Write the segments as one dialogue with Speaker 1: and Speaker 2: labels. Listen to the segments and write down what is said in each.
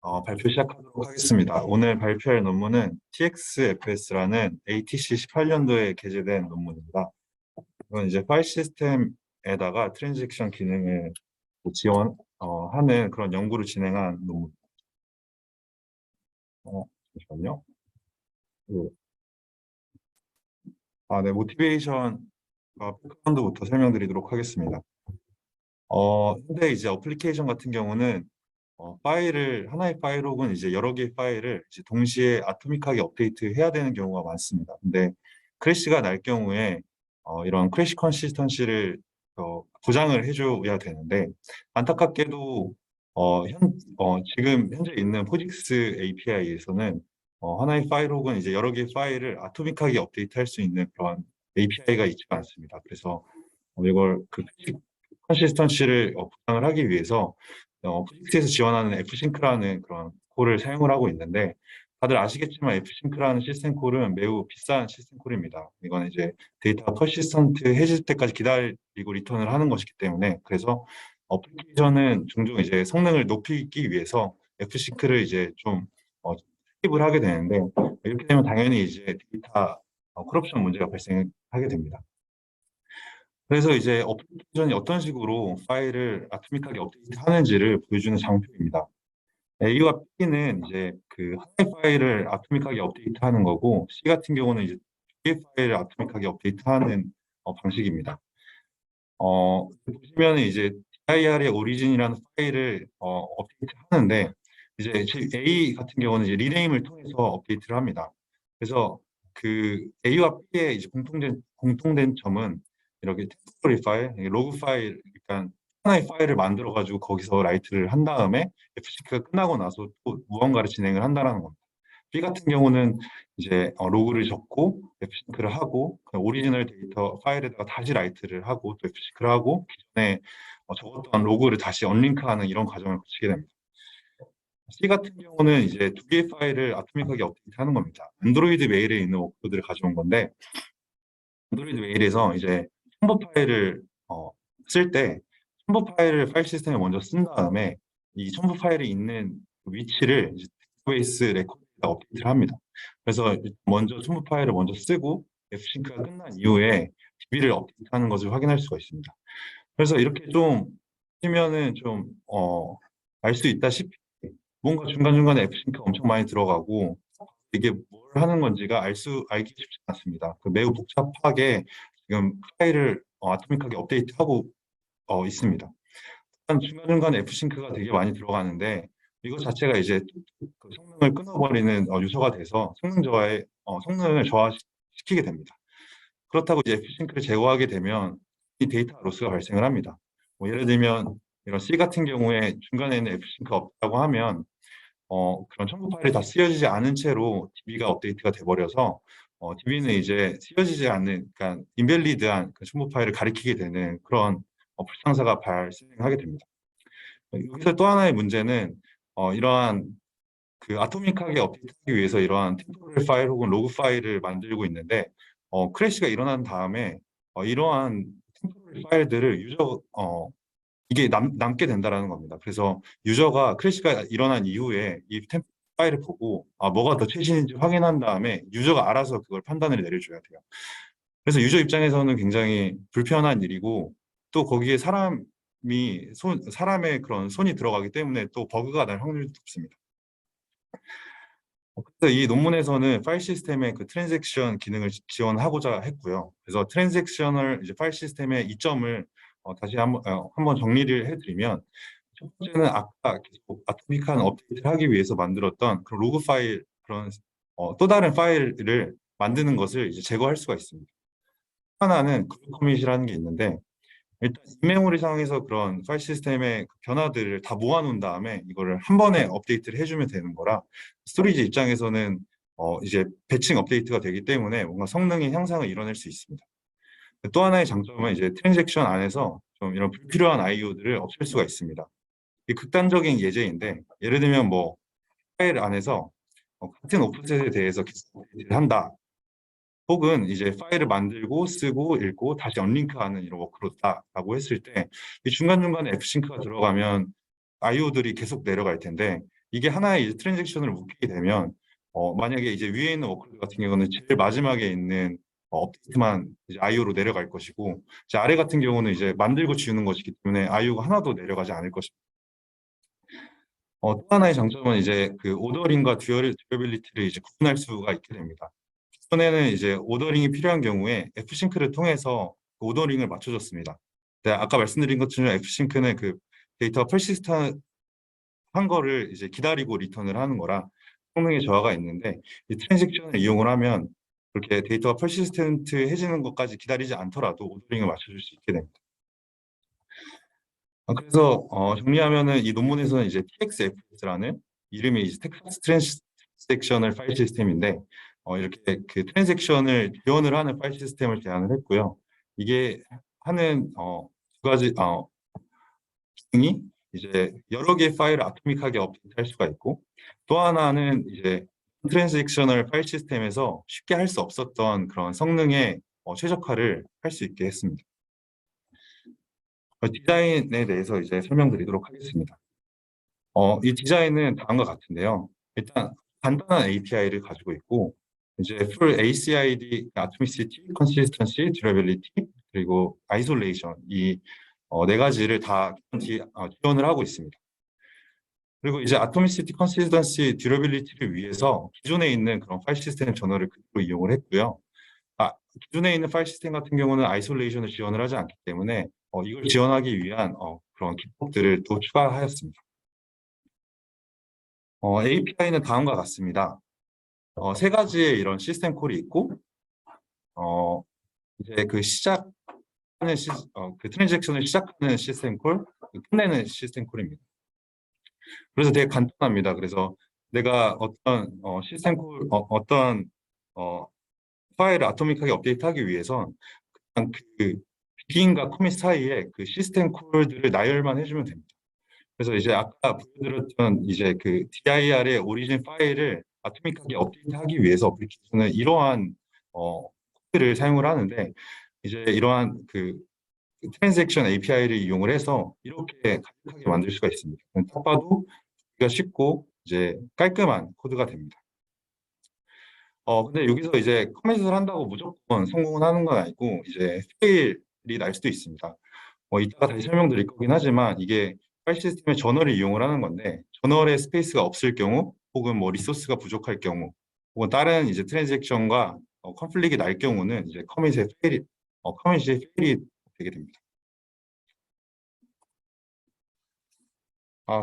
Speaker 1: 발표 시작하도록 하겠습니다. 오늘 발표할 논문은 TXFS라는 ATC 18년도에 게재된 논문입니다. 이건 이제 파일 시스템에다가 트랜잭션 기능을 지원하는 그런 연구를 진행한 논문. 잠시만요. 네. 네, 모티베이션 백그라운드부터 설명드리도록 하겠습니다. 현재 이제 어플리케이션 같은 경우는 하나의 파일 혹은 이제 여러 개의 파일을 이제 동시에 아토믹하게 업데이트해야 되는 경우가 많습니다. 근데 크래시가 날 경우에 이런 크래시 컨시스턴시를 보장을 해줘야 되는데 안타깝게도 지금 현재 있는 포직스 API에서는 하나의 파일 혹은 이제 여러 개의 파일을 아토믹하게 업데이트할 수 있는 그런 API가 있지가 않습니다. 그래서 이걸 그 컨시스턴시를 보장을 하기 위해서 포직스에서 지원하는 F싱크라는 그런 콜을 사용을 하고 있는데 다들 아시겠지만 F싱크라는 시스템 콜은 매우 비싼 시스템 콜입니다. 이건 이제 데이터가 퍼시스턴트 해질 때까지 기다리고 리턴을 하는 것이기 때문에 그래서 어플리케이션은 종종 이제 성능을 높이기 위해서 F싱크를 이제 좀 스킵을 하게 되는데 이렇게 되면 당연히 이제 데이터 커럽션 문제가 발생하게 됩니다. 그래서 이제 어플리케이션이 어떤 식으로 파일을 아토믹하게 업데이트하는지를 보여주는 장표입니다. A와 B는 이제 그 하나의 파일을 아토믹하게 업데이트하는 거고, C 같은 경우는 이제 두 개의 파일을 아토믹하게 업데이트하는 방식입니다. 보시면 이제 dir의 오리진이라는 파일을 업데이트하는데 이제 A 같은 경우는 이제 리네임을 통해서 업데이트를 합니다. 그래서 그 A와 B의 이제 공통된 점은 이렇게 템포러리 파일, 로그 파일, 그러니까 하나의 파일을 만들어 가지고 거기서 라이트를 한 다음에 F싱크가 끝나고 나서 또 무언가를 진행을 한다는 겁니다. B 같은 경우는 이제 로그를 적고 F싱크를 하고 오리지널 데이터 파일에다가 다시 라이트를 하고 또 F싱크를 하고 기존에 적었던 로그를 다시 언링크하는 이런 과정을 거치게 됩니다. C 같은 경우는 이제 두 개의 파일을 아토믹하게 업데이트하는 겁니다. 안드로이드 메일에 있는 워크코드를 가져온 건데 안드로이드 메일에서 이제 첨부 파일을 쓸 때 첨부 파일을 파일 시스템에 먼저 쓴 다음에 이 첨부 파일이 있는 위치를 이제 데이터베이스 레코드에다 업데이트를 합니다. 그래서 먼저 첨부 파일을 먼저 쓰고 F싱크가 끝난 이후에 DB를 업데이트하는 것을 확인할 수가 있습니다. 그래서 이렇게 좀 보시면은 좀 알 수 있다시피 뭔가 중간중간에 F싱크가 엄청 많이 들어가고 이게 뭘 하는 건지가 알기 쉽지 않습니다. 매우 복잡하게 지금 파일을 아토믹하게 업데이트하고 있습니다. 중간중간 F싱크가 되게 많이 들어가는데 이것 자체가 이제 그 성능을 끊어버리는 요소가 돼서 성능을 저하시키게 됩니다. 그렇다고 이제 F싱크를 제거하게 되면 이 데이터 로스가 발생을 합니다. 예를 들면 이런 C 같은 경우에 중간에는 F싱크가 없다고 하면 그런 첨부 파일이 다 쓰여지지 않은 채로 DB가 업데이트가 돼버려서 DB는 이제 쓰여지지 않는, 그러니까 인밸리드한 그 첨부 파일을 가리키게 되는 그런 불상사가 발생하게 됩니다. 여기서 또 하나의 문제는 이러한 그 아토믹하게 업데이트하기 위해서 이러한 템포럴 파일 혹은 로그 파일을 만들고 있는데 크래시가 일어난 다음에 이러한 템포럴 파일들을 이게 남게 된다라는 겁니다. 그래서 유저가 크래시가 일어난 이후에 이 템 파일을 보고 뭐가 더 최신인지 확인한 다음에 유저가 알아서 그걸 판단을 내려줘야 돼요. 그래서 유저 입장에서는 굉장히 불편한 일이고 또 거기에 사람의 그런 손이 들어가기 때문에 또 버그가 날 확률도 높습니다. 그래서 이 논문에서는 파일 시스템의 그 트랜잭션 기능을 지원하고자 했고요. 그래서 트랜잭션을 이제 파일 시스템의 이점을 다시 한번 정리를 해드리면 첫 번째는 아까 계속 아토믹한 업데이트를 하기 위해서 만들었던 그런 로그 파일 그런 또 다른 파일을 만드는 것을 이제 제거할 수가 있습니다. 하나는 그룹 커밋이라는 게 있는데 일단 인메모리 상에서 그런 파일 시스템의 변화들을 다 모아놓은 다음에 이거를 한 번에 업데이트를 해주면 되는 거라 스토리지 입장에서는 이제 배칭 업데이트가 되기 때문에 뭔가 성능의 향상을 이뤄낼 수 있습니다. 또 하나의 장점은 이제 트랜잭션 안에서 좀 이런 불필요한 IO들을 없앨 수가 있습니다. 이 극단적인 예제인데 예를 들면 뭐 파일 안에서 같은 오프셋에 대해서 계속 업데이트를 한다. 혹은 이제 파일을 만들고 쓰고 읽고 다시 언링크하는 이런 워크로다라고 했을 때 이 중간중간에 F싱크가 들어가면 IO들이 계속 내려갈 텐데 이게 하나의 이제 트랜잭션을 묶이게 되면 만약에 이제 위에 있는 워크로드 같은 경우는 제일 마지막에 있는 업데이트만 이제 IO로 내려갈 것이고, 이제 아래 같은 경우는 이제 만들고 지우는 것이기 때문에 IO가 하나도 내려가지 않을 것입니다. 또 하나의 장점은 이제 그 오더링과 듀어빌리티를 이제 구분할 수가 있게 됩니다. 기존에는 이제 오더링이 필요한 경우에 F싱크를 통해서 그 오더링을 맞춰줬습니다. 네, 아까 말씀드린 것처럼 F싱크는 그 데이터가 persistent 한 거를 이제 기다리고 리턴을 하는 거라 성능의 저하가 있는데, 이 트랜잭션을 이용을 하면 그렇게 데이터가 persistent해지는 것까지 기다리지 않더라도 오더링을 맞춰줄 수 있게 됩니다. 그래서 정리하면은 이 논문에서는 이제 TXFS라는 이름이 이제 텍사스 트랜잭셔널 파일 시스템인데, 이렇게 그 트랜잭션을 지원을 하는 파일 시스템을 제안을 했고요. 이게 하는 두 가지 기능이 이제 여러 개의 파일을 아토믹하게 업데이트할 수가 있고, 또 하나는 이제 트랜잭셔널 파일 시스템에서 쉽게 할 수 없었던 그런 성능의 최적화를 할 수 있게 했습니다. 디자인에 대해서 이제 설명드리도록 하겠습니다. 이 디자인은 다음과 같은데요. 일단 간단한 API를 가지고 있고, 이제 full ACID, Atomicity, Consistency, Durability, 그리고 Isolation 이 네 가지를 다 지원을 하고 있습니다. 그리고 이제 Atomicity, Consistency, Durability를 위해서 기존에 있는 그런 파일 시스템 저널을 그대로 이용을 했고요. 기존에 있는 파일 시스템 같은 경우는 아이솔레이션을 지원을 하지 않기 때문에 이걸 지원하기 위한 그런 기법들을 또 추가하였습니다. API는 다음과 같습니다. 세 가지의 이런 시스템 콜이 있고, 이제 그 그 트랜잭션을 시작하는 시스템 콜, 끝내는 시스템 콜입니다. 그래서 되게 간단합니다. 그래서 내가 어떤 시스템 콜, 어떤 파일을 아토믹하게 업데이트하기 위해선 그냥 그 비긴과 커밋 사이에 그 시스템 콜들을 나열만 해주면 됩니다. 그래서 이제 아까 보여드렸던 이제 그 DIR의 오리진 파일을 아토믹하게 업데이트하기 위해서 어플리케이션은 이러한 코드를 사용을 하는데, 이제 이러한 그 트랜잭션 API를 이용을 해서 이렇게 간단하게 만들 수가 있습니다. 딱 봐도 보기가 쉽고 이제 깔끔한 코드가 됩니다. 근데 여기서 이제 커밋을 한다고 무조건 성공은 하는 건 아니고, 이제 페일이 날 수도 있습니다. 이따가 다시 설명드릴 거긴 하지만, 이게 파일 시스템의 저널을 이용을 하는 건데, 저널에 스페이스가 없을 경우, 혹은 뭐 리소스가 부족할 경우, 혹은 다른 이제 트랜잭션과 컨플릭이 날 경우는 이제 커밋이 페일이 되게 됩니다.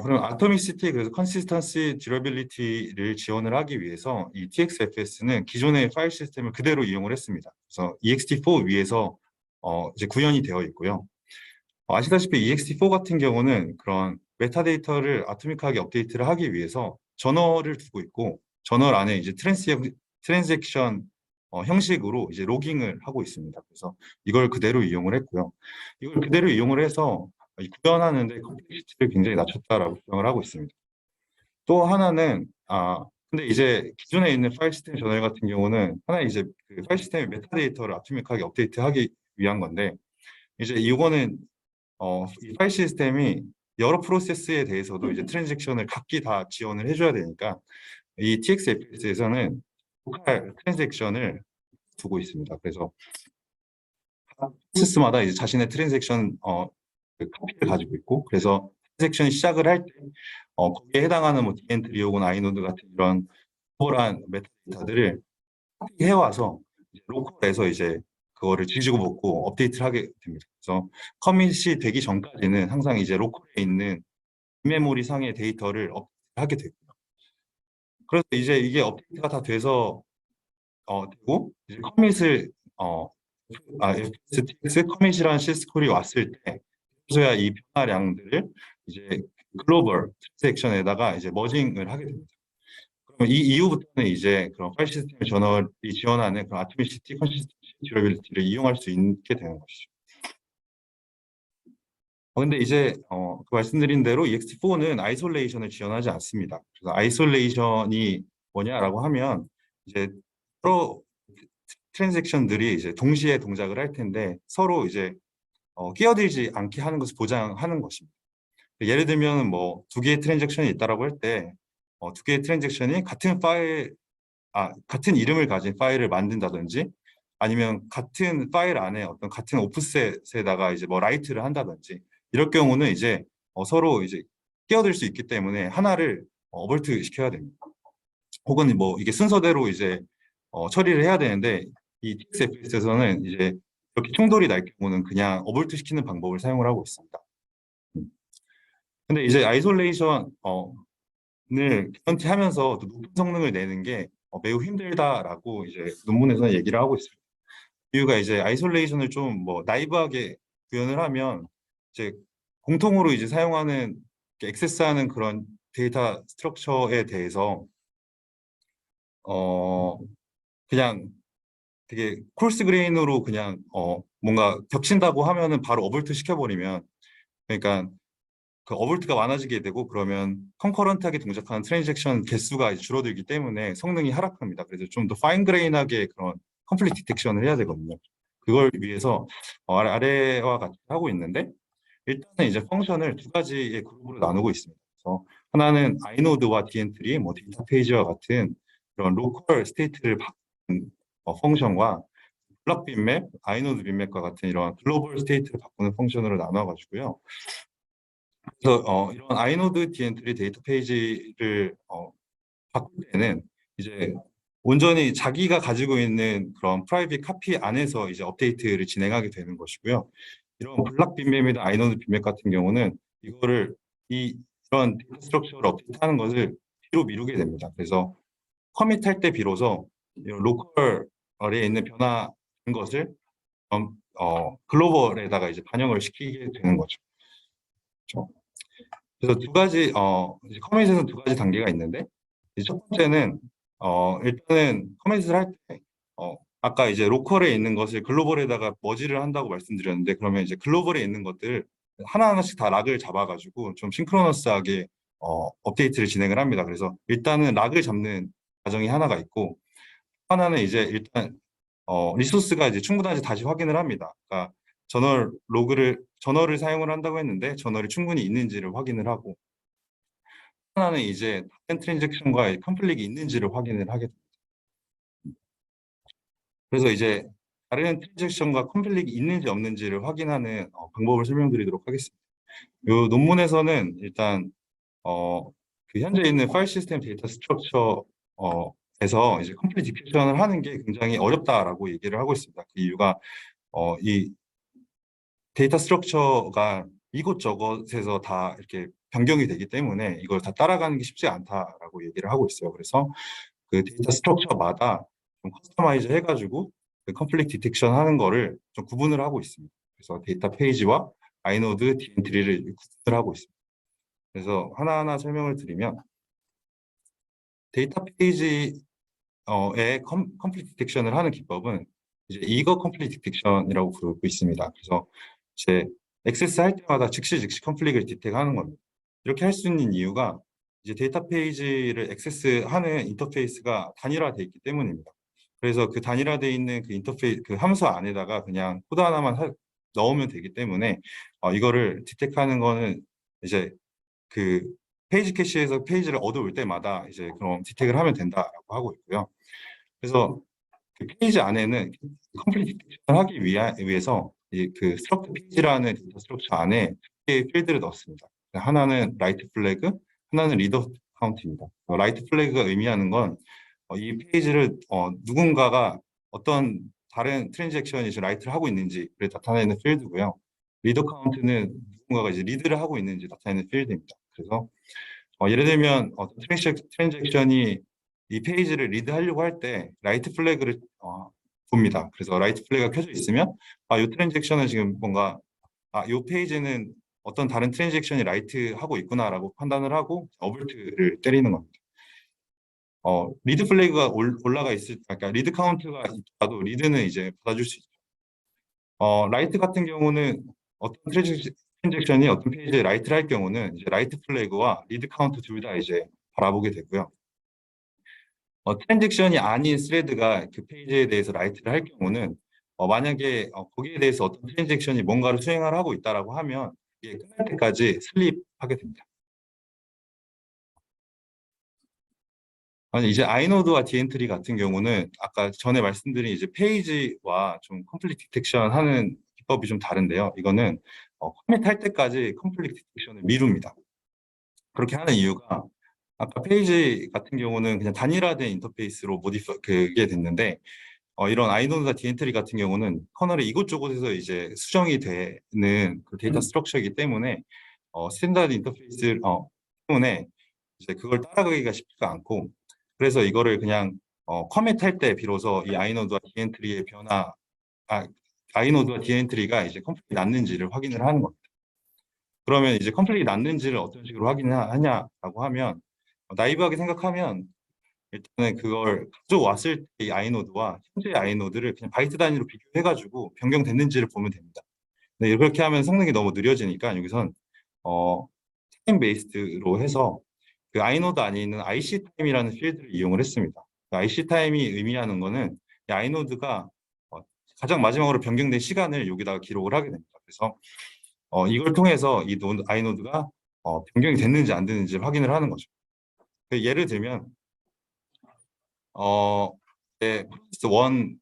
Speaker 1: 그럼 아토미시티, 그래서 컨시스턴시, 듀러빌리티를 지원을 하기 위해서 이 TXFS는 기존의 파일 시스템을 그대로 이용을 했습니다. 그래서 ext4 위에서 이제 구현이 되어 있고요. 아시다시피 ext4 같은 경우는 그런 메타데이터를 아토믹하게 업데이트를 하기 위해서 저널을 두고 있고, 저널 안에 이제 트랜잭션 형식으로 이제 로깅을 하고 있습니다. 그래서 이걸 그대로 이용을 했고요. 이걸 그대로 이용을 해서 구현하는데 컴플렉시티를 굉장히 낮췄다라고 주장을 하고 있습니다. 또 하나는 근데 이제 기존에 있는 파일 시스템 저널 같은 경우는 하나 이제 그 파일 시스템의 메타데이터를 아토믹하게 업데이트하기 위한 건데, 이제 이거는 이 파일 시스템이 여러 프로세스에 대해서도 이제 트랜잭션을 각기 다 지원을 해줘야 되니까, 이 TXFS에서는 로컬 트랜잭션을 두고 있습니다. 그래서 프로세스마다 이제 자신의 트랜잭션 그 카피를 가지고 있고, 그래서 트랜잭션이 시작을 할 때 거기에 해당하는 뭐 디엔트리 혹은 아이노드 같은 이런 포란 메타데이터들을 해와서 로컬에서 이제 그거를 지지고 볶고 업데이트를 하게 됩니다. 그래서 커밋이 되기 전까지는 항상 이제 로컬에 있는 메모리 상의 데이터를 업데이트하게 되고요. 그래서 이제 이게 업데이트가 다 돼서 되고 이제 커밋을 FSTX 커밋이라는 시스콜이 왔을 때, 그래서야 이 변화량들을 이제 글로벌 트랜잭션에다가 이제 머징을 하게 됩니다. 그럼 이 이후부터는 이제 그런 파일 시스템 저널이 지원하는 그런 아토미시티, 컨시스턴시, 듀러빌리티를 이용할 수 있게 되는 것이죠. 근데 이제 그 말씀드린 대로 ext4는 아이솔레이션을 지원하지 않습니다. 그래서 아이솔레이션이 뭐냐라고 하면, 이제 여러 트랜잭션들이 이제 동시에 동작을 할 텐데 서로 이제 끼어들지 않게 하는 것을 보장하는 것입니다. 예를 들면 뭐 두 개의 트랜잭션이 있다라고 할 때 두 개의 트랜잭션이 같은 이름을 가진 파일을 만든다든지 아니면 같은 파일 안에 어떤 같은 오프셋에다가 이제 뭐 라이트를 한다든지 이럴 경우는 이제 서로 이제 끼어들 수 있기 때문에 하나를 어벌트 시켜야 됩니다. 혹은 뭐 이게 순서대로 이제 처리를 해야 되는데 이 TXFS에서는 이제 이렇게 충돌이 날 경우는 그냥 어벌트 시키는 방법을 사용을 하고 있습니다. 근데 이제 아이솔레이션을 개런티하면서 또 높은 성능을 내는 게 매우 힘들다라고 이제 논문에서는 얘기를 하고 있습니다. 이유가 이제 아이솔레이션을 좀 뭐 나이브하게 구현을 하면 이제 공통으로 이제 사용하는 액세스하는 그런 데이터 스트럭처에 대해서 어 그냥 되게 콜스 그레인으로 그냥 뭔가 겹친다고 하면은 바로 어볼트 시켜버리면 그러니까 그 어볼트가 많아지게 되고 그러면 컨커런트하게 동작하는 트랜잭션 개수가 이제 줄어들기 때문에 성능이 하락합니다. 그래서 좀 더 파인 그레인하게 그런 컴플릿 디텍션을 해야 되거든요. 그걸 위해서 아래와 같이 하고 있는데 일단은 이제 펑션을 두 가지의 그룹으로 나누고 있습니다. 그래서 하나는 아이노드와 디엔트리, 뭐 데이터 페이지와 같은 그런 로컬 스테이트를 바꾸는 펑션과 블럭 빈맵, 아이노드 빈맵과 같은 이런 글로벌 스테이트를 바꾸는 펑션으로 나눠가지고요. 그래서 이런 아이노드 디엔트리 데이터 페이지를 바꿀 때는 이제 온전히 자기가 가지고 있는 그런 프라이빗 카피 안에서 이제 업데이트를 진행하게 되는 것이고요. 이런 블락 빈맵이나 아이노드 빈맵 같은 경우는 이거를 이런 데이터 스트럭처를 업데이트하는 것을 뒤로 미루게 됩니다. 그래서 커밋할 때 비로소 이런 로컬에 있는 변화인 것을 글로벌에다가 이제 반영을 시키게 되는 거죠. 그렇죠? 그래서 두 가지 이제 커밋에서는 두 가지 단계가 있는데 이제 첫 번째는 일단은 커밋을 할 때 아까 이제 로컬에 있는 것을 글로벌에다가 머지를 한다고 말씀드렸는데 그러면 이제 글로벌에 있는 것들 하나하나씩 다 락을 잡아가지고 좀 싱크로너스하게 업데이트를 진행을 합니다. 그래서 일단은 락을 잡는 과정이 하나가 있고 하나는 이제 일단 리소스가 이제 충분한지 다시 확인을 합니다. 그러니까 저널을 사용을 한다고 했는데 저널이 충분히 있는지를 확인을 하고 하나는 이제 다른 트랜잭션과의 컨플릭이 있는지를 확인을 하게 됩니다. 그래서 이제 다른 트랜잭션과 컨플릭이 있는지 없는지를 확인하는 방법을 설명드리도록 하겠습니다. 이 논문에서는 일단 그 현재 있는 파일 시스템 데이터 스트럭처에서 이제 컴플릿 디텍션을 하는 게 굉장히 어렵다라고 얘기를 하고 있습니다. 그 이유가 이 데이터 스트럭처가 이곳저곳에서 다 이렇게 변경이 되기 때문에 이걸 다 따라가는 게 쉽지 않다라고 얘기를 하고 있어요. 그래서 그 데이터 스트럭처마다 좀 커스터마이즈 해가지고 그 컴플릭 디텍션 하는 거를 좀 구분을 하고 있습니다. 그래서 데이터 페이지와 아이노드, 디엔트리를 구분을 하고 있습니다. 그래서 하나하나 설명을 드리면 데이터 페이지의 컴플릿 디텍션을 하는 기법은 이제 이거 컴플릿 디텍션이라고 부르고 있습니다. 그래서 이제 액세스 할 때마다 즉시 컴플릿을 디텍하는 겁니다. 이렇게 할 수 있는 이유가 이제 데이터 페이지를 액세스하는 인터페이스가 단일화되어 있기 때문입니다. 그래서 그 단일화되어 있는 그 인터페이스 그 함수 안에다가 그냥 코드 하나만 넣으면 되기 때문에 이거를 디텍하는 거는 이제 그 페이지 캐시에서 페이지를 얻어올 때마다 이제 그럼 디텍을 하면 된다라고 하고 있고요. 그래서 그 페이지 안에는 컴플릿 디텍션을 하기 위해서 그 스트럭처 페이지라는 데이터 스트럭처 안에 두 개의 필드를 넣었습니다. 하나는 라이트 플래그, 하나는 리더 카운트입니다. 라이트 플래그가 의미하는 건 이 페이지를 누군가가 어떤 다른 트랜잭션이 라이트를 하고 있는지를 나타내는 필드고요. 리더 카운트는 누군가가 이제 리드를 하고 있는지 나타내는 필드입니다. 그래서 예를 들면 어떤 트랜잭션이 이 페이지를 리드하려고 할 때 라이트 플래그를 봅니다. 그래서 라이트 플래그가 켜져 있으면 이 트랜잭션은 지금 뭔가 이 페이지는 어떤 다른 트랜잭션이 라이트 하고 있구나라고 판단을 하고 어블트를 때리는 겁니다. 리드 플래그가 올라가 그러니까 리드 카운트가 있다도 리드는 이제 받아줄 수 있죠. 라이트 같은 경우는 어떤 트랜잭션이 어떤 페이지에 라이트를 할 경우는 이제 라이트 플래그와 리드 카운트 둘 다 이제 바라보게 되고요. 트랜잭션이 아닌 스레드가 그 페이지에 대해서 라이트를 할 경우는 만약에 거기에 대해서 어떤 트랜잭션이 뭔가를 수행을 하고 있다라고 하면 이게 끝날 때까지 슬립하게 됩니다. 아니, 이제 아이노드와 디엔트리 같은 경우는 아까 전에 말씀드린 이제 페이지와 좀 컴플릿 디텍션 하는 기법이 좀 다른데요. 이거는 커밋 할 때까지 컴플릿 디텍션을 미룹니다. 그렇게 하는 이유가 아까 페이지 같은 경우는 그냥 단일화된 인터페이스로 그게 됐는데 이런 아이노드나 디엔트리 같은 경우는 커널의 이곳저곳에서 이제 수정이 되는 그 데이터 스트럭처이기 때문에 스탠다드 인터페이스 때문에 이제 그걸 따라가기가 쉽지가 않고 그래서 이거를 그냥 커밋 할 때 비로소 이 아이노드와 디엔트리의 아, 아이노드와 디엔트리가 이제 컴플릿이 났는지를 확인을 하는 겁니다. 그러면 이제 컴플릿이 났는지를 어떤 식으로 확인하냐라고 하면 나이브하게 생각하면 일단은 그걸 가져왔을 때 이 아이노드와 현재 아이노드를 그냥 바이트 단위로 비교해가지고 변경됐는지를 보면 됩니다. 네, 그렇게 하면 성능이 너무 느려지니까 여기선 어, 타임 베이스드로 해서 그 아이노드 안에 있는 IC 타임이라는 필드를 이용을 했습니다. 그 IC 타임이 의미하는 거는 이 아이노드가 가장 마지막으로 변경된 시간을 여기다가 기록을 하게 됩니다. 그래서 이걸 통해서 이 아이노드가 변경이 됐는지 안 됐는지 확인을 하는 거죠. 그 예를 들면 프로세스 1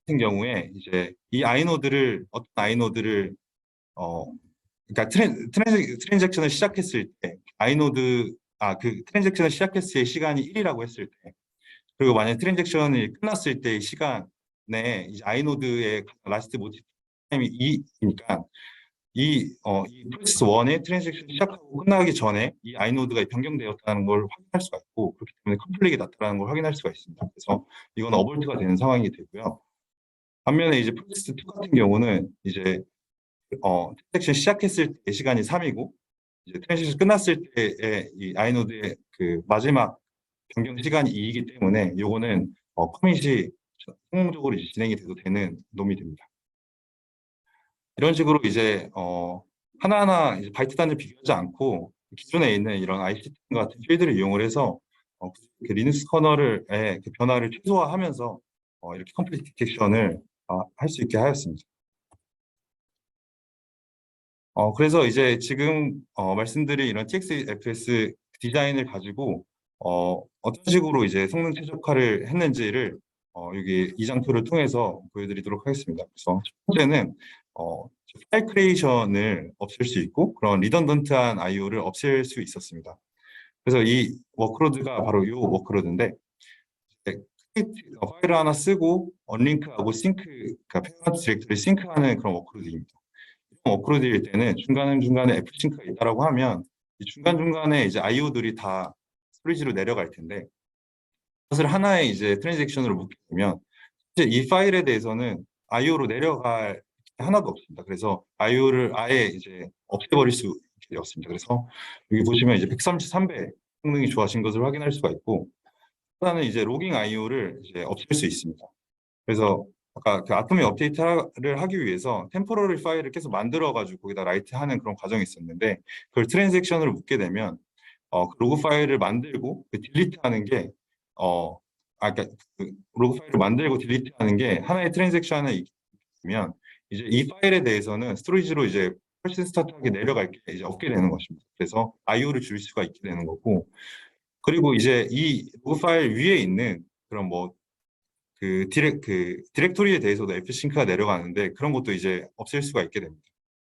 Speaker 1: 같은 경우에 이제 이 아이노드를 어떤 아이노드를 어 그러니까 트랜잭션을 시작했을 때 아이노드 그 트랜잭션을 시작했을 때 시간이 1이라고 했을 때 그리고 만약 트랜잭션이 끝났을 때의 시간에 이제 아이노드의 라스트 모티브 타임이 2이니까 이 프로세스 1의 트랜잭션 시작하고 끝나기 전에 이 아이노드가 변경되었다는 걸 확인할 수가 있고 그렇기 때문에 컴플릿이 났다는 걸 확인할 수가 있습니다. 그래서 이건 어볼트가 되는 상황이 되고요. 반면에 이제 프로세스 2 같은 경우는 이제 트랜잭션 시작했을 때 시간이 3이고 이제 트랜잭션 끝났을 때의 이 아이노드의 그 마지막 변경 시간이 2이기 때문에 요거는 커밋이 성공적으로 진행이 돼도 되는 놈이 됩니다. 이런 식으로 이제 하나하나 이제 바이트 단위를 비교하지 않고 기존에 있는 이런 ICT 같은 필드를 이용을 해서 그 리눅스 커널의 그 변화를 최소화하면서 이렇게 컴플릿 디텍션을 할 수 있게 하였습니다. 그래서 이제 지금 말씀드린 이런 TXFS 디자인을 가지고 어떤 식으로 이제 성능 최적화를 했는지를 여기 이 장표를 통해서 보여드리도록 하겠습니다. 그래서 첫 번째는 파일 크리에이션을 없앨 수 있고 그런 리던던트한 I/O를 없앨 수 있었습니다. 그래서 이 워크로드가 바로 이 워크로드인데 파일을 하나 쓰고 언링크하고 싱크, 그러니까 페어런트 디렉터리 싱크하는 그런 워크로드입니다. 업로드일 때는 중간중간에 F싱크가 있다라고 하면 중간중간에 이제 IO들이 다 스토리지로 내려갈 텐데 그것을 하나의 이제 트랜잭션으로 묶게 되면 이제 이 파일에 대해서는 IO로 내려갈 게 하나도 없습니다. 그래서 IO를 아예 이제 없애버릴 수 있게 되었습니다. 그래서 여기 보시면 이제 133배 성능이 좋아진 것을 확인할 수가 있고 하나는 이제 로깅 IO를 이제 없앨 수 있습니다. 그래서 아까 그 아토미 업데이트를 하기 위해서 템포러리 파일을 계속 만들어가지고 거기다 라이트하는 그런 과정이 있었는데 그걸 트랜잭션으로 묶게 되면 그 로그 파일을 만들고 그 딜리트하는 게 그러니까 그 로그 파일을 만들고 딜리트하는 게 하나의 트랜잭션에 있으면 이제 이 파일에 대해서는 스토리지로 이제 퍼시스턴트하게 내려갈 게 이제 없게 되는 것입니다. 그래서 IO를 줄 수가 있게 되는 거고 그리고 이제 이 로그 파일 위에 있는 그런 뭐 그 디렉토리에 대해서도 F싱크가 내려가는데 그런 것도 이제 없앨 수가 있게 됩니다.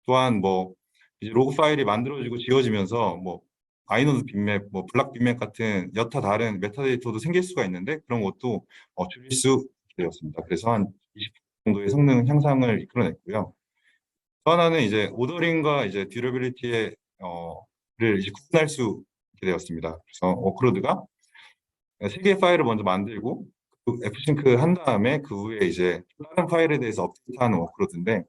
Speaker 1: 또한 뭐 이제 로그 파일이 만들어지고 지워지면서 뭐 아이노드 빅맵, 뭐 블락 빅맵 같은 여타 다른 메타데이터도 생길 수가 있는데 그런 것도 줄일 수 있게 되었습니다. 그래서 한 20% 정도의 성능 향상을 이끌어냈고요. 또 하나는 이제 오더링과 이제 듀러빌리티의 를 이제 구분할 수 있게 되었습니다. 그래서 워크로드가 세 개의 파일을 먼저 만들고 그 F싱크 한 다음에 그 후에 이제 다른 파일에 대해서 업데이트하는 워크로드인데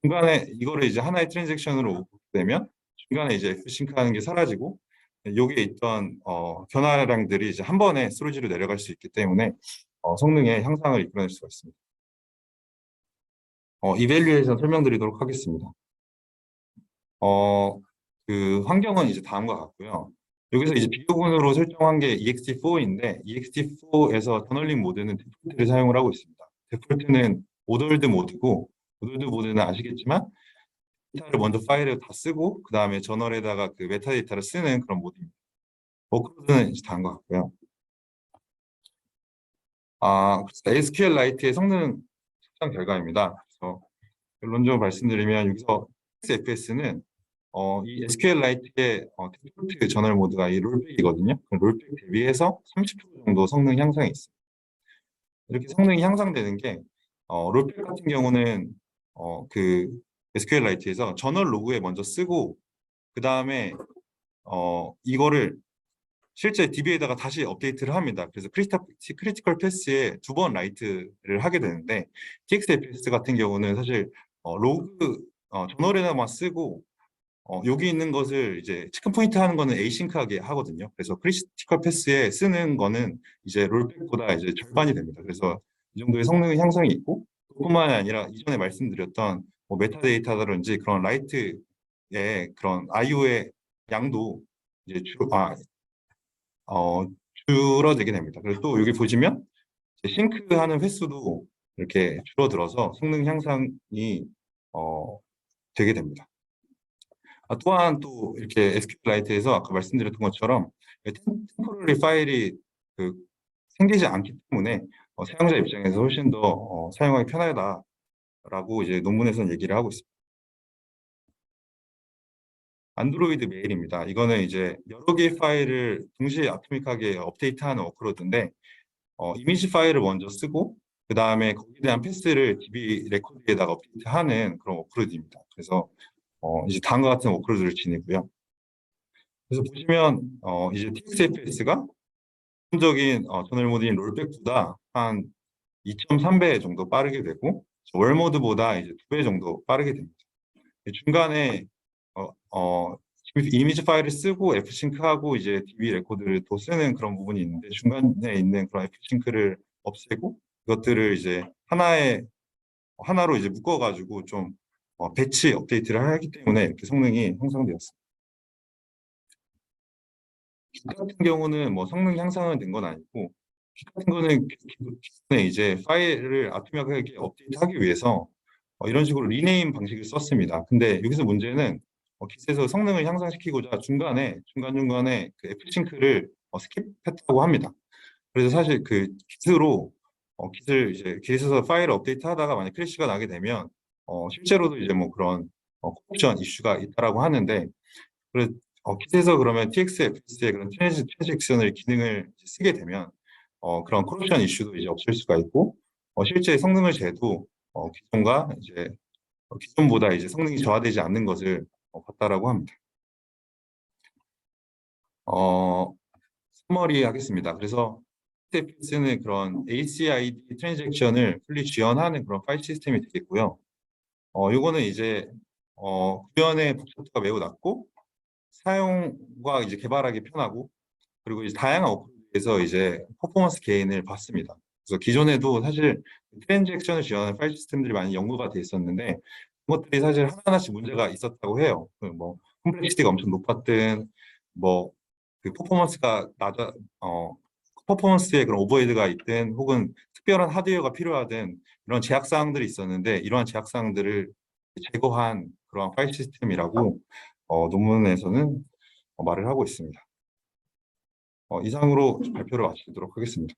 Speaker 1: 중간에 이거를 이제 하나의 트랜잭션으로 오게 되면 중간에 이제 F싱크 하는 게 사라지고 여기에 있던 변화량들이 이제 한 번에 스토리지로 내려갈 수 있기 때문에 성능의 향상을 이끌어낼 수가 있습니다. 이밸류에이션 설명드리도록 하겠습니다. 그 환경은 이제 다음과 같고요. 여기서 이제 비교군으로 설정한 게 ext4인데 ext4에서 터널링 모드는 데폴트를 사용을 하고 있습니다. 데폴트는 오더드 모드고 오더드 모드는 아시겠지만 데이터를 먼저 파일을 다 쓰고 그 다음에 저널에다가 그 메타데이터를 쓰는 그런 모드입니다. 워크로드는 이제 다음과 같고요. 그래서 SQLite의 성능 측정 결과입니다. 그래서 결론적으로 말씀드리면 여기서 XFS는 이 SQLite의 디폴트 저널 모드가 이 롤백이거든요. 그 롤백 대비해서 30% 정도 성능 향상이 있어요. 이렇게 성능이 향상되는 게 롤백 같은 경우는 그 SQLite에서 저널 로그에 먼저 쓰고 그 다음에 이거를 실제 DB에다가 다시 업데이트를 합니다. 그래서 크리티컬 패스에 2번 라이트를 하게 되는데 TXFS 같은 경우는 사실 로그 저널에다만 쓰고 여기 있는 것을 이제 체크 포인트 하는 거는 에이싱크하게 하거든요. 그래서 크리티컬 패스에 쓰는 거는 이제 롤백보다 이제 절반이 됩니다. 그래서 이 정도의 성능 향상이 있고 그뿐만이 아니라 이전에 말씀드렸던 뭐 메타데이터라든지 그런 라이트의 그런 IO의 양도 이제 줄어들게 됩니다. 그리고 또 여기 보시면 싱크하는 횟수도 이렇게 줄어들어서 성능 향상이 되게 됩니다. 또한 또 이렇게 SQLite에서 아까 말씀드렸던 것처럼 템포러리 파일이 생기지 않기 때문에 사용자 입장에서 훨씬 더 사용하기 편하다라고 이제 논문에서는 얘기를 하고 있습니다. 안드로이드 메일입니다. 이거는 이제 여러 개의 파일을 동시에 아토믹하게 업데이트하는 워크로드인데 이미지 파일을 먼저 쓰고 그 다음에 거기에 대한 패스를 DB 레코드에다가 업데이트하는 그런 워크로드입니다. 그래서 이제 다음과 같은 워크로드를 지니고요. 그래서 보시면 이제 TXFS가 기본적인 저널 모드인 롤백보다 한 2.3배 정도 빠르게 되고 월 모드보다 이제 2배 정도 빠르게 됩니다. 중간에 이미지 파일을 쓰고 F싱크하고 이제 DB 레코드를 또 쓰는 그런 부분이 있는데 중간에 있는 그런 F싱크를 없애고 이것들을 이제 하나로 이제 묶어가지고 좀 배치 업데이트를 하기 때문에 이렇게 성능이 향상되었습니다. 깃 같은 경우는 뭐 성능 향상은 된 건 아니고 깃 같은 거는 기존에 이제 파일을 아토믹하게 업데이트하기 위해서 이런 식으로 리네임 방식을 썼습니다. 근데 여기서 문제는 깃에서 성능을 향상시키고자 중간중간에 그 F싱크를 스킵했다고 합니다. 그래서 사실 그 깃에서 파일을 업데이트 하다가 만약 크래시가 나게 되면 실제로도 이제 뭐 그런 옵션 이슈가 있다라고 하는데 그래서 깃에서 그러면 TXFS의 그런 트랜잭션을 기능을 쓰게 되면 그런 corruption 이슈도 이제 없을 수가 있고 실제 성능을 재도 기존보다 이제 성능이 저하되지 않는 것을 봤다라고 합니다. 서머리 하겠습니다. 그래서 TXFS는 그런 ACID 트랜잭션을 풀리 지원하는 그런 파일 시스템이 되겠고요. 요거는 이제 구현의 복잡도가 매우 낮고 사용과 이제 개발하기 편하고 그리고 이제 다양한 어플에서 이제 퍼포먼스 게인을 받습니다. 그래서 기존에도 사실 트랜잭션을 지원하는 파일 시스템들이 많이 연구가 돼 있었는데 그것들이 사실 하나하나씩 문제가 있었다고 해요. 뭐 콤플렉시티가 엄청 높았든 뭐 그 퍼포먼스에 그런 오버헤드가 있든 혹은 특별한 하드웨어가 필요하든 이런 제약 사항들이 있었는데 이러한 제약 사항들을 제거한 그런 파일 시스템이라고 논문에서는 말을 하고 있습니다. 이상으로 발표를 마치도록 하겠습니다.